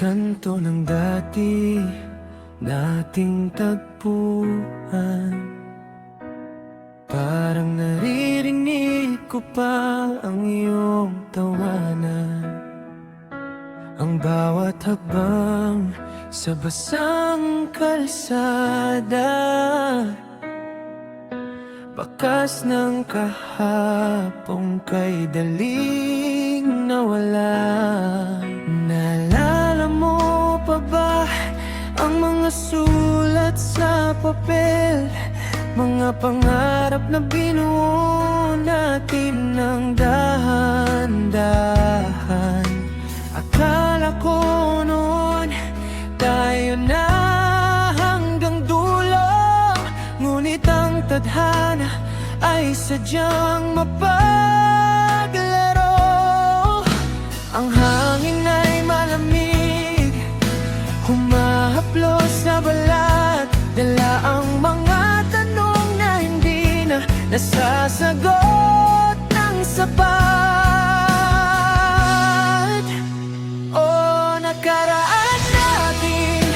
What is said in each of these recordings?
kanto ng dati nating tagpuan. Parang naririnig ko pa ang iyong tawanan, ang bawat habang sa basang kalsada, bakas ng kahapong kay daling nawala. Naalala mo pa ba ang mga sulat sa papel, mga pangarap na binuo natin ng dahan-dahan? Akala ko noon tayo na hanggang dulo, ngunit ang tadhana ay sadyang mapaglaro. Ang hangin ay malamig, humahaplos sa balat, dala ang mga tanong na hindi na nasasagot ng sapat. O nakaraan natin,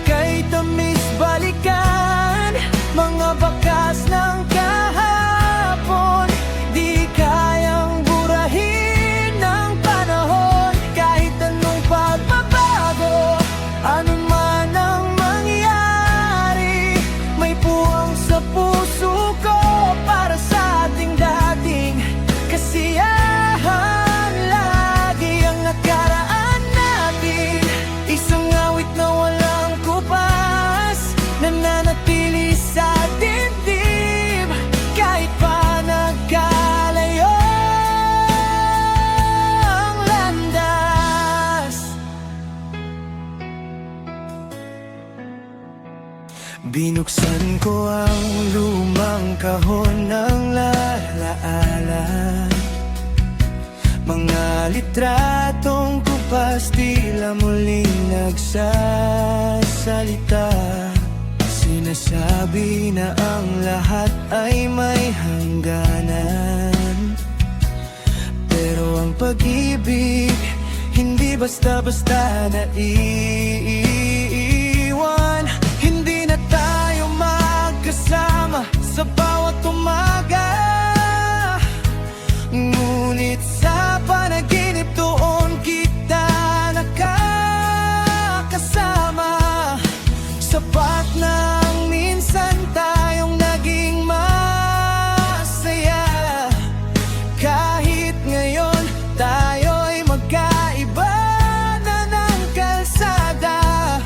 kay tamis balikan, mga bakas ng kahapon, di kayang burahin ng panahon. Kahit anong pagbabago, anong man ang mangyari, may puwang sa puso ko para sa ating dating kasiyahan. Lagi ang nakaraan natin, isang awit na walang kupas, nananatili sa dibdib kahit pa nagkalayo ang landas. Binuksan ko ang lumang kahon ng lalaala, mga litratong kupas tila muling nagsasalita. Sinasabi na ang lahat ay may hangganan, pero ang pag-ibig hindi basta-basta naiiwan. Hindi na tayo magkasama sa bawat umaga, ngunit sa panaginip doon kita nakakasama. Sapat na ang minsan tayong naging masaya, kahit ngayon tayo'y magkaiba na ng kalsada.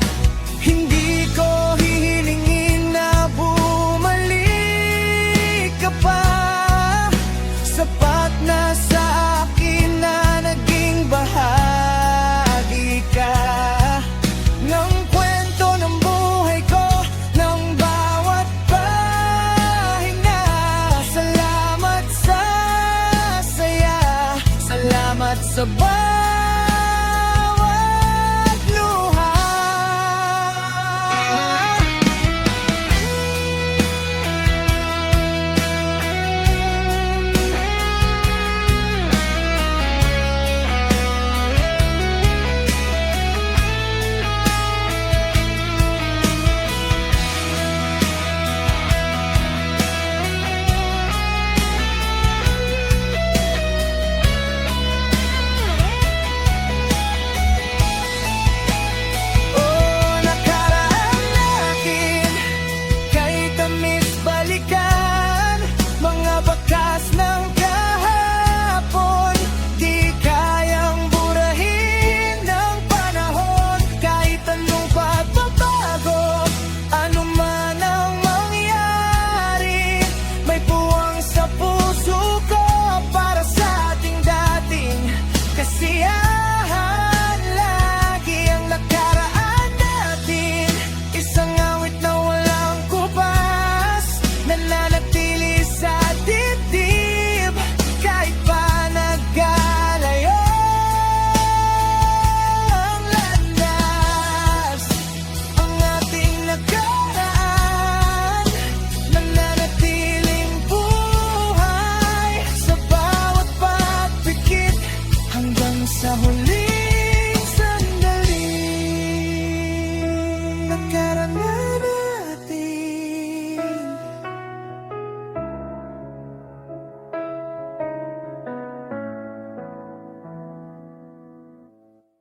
Hindi ko hihilingin na bumalik ka pa, sapat na sa akin na naging bahagi ka ng kwento ng buhay ko, ng bawat pahinga. Salamat sa saya, salamat sa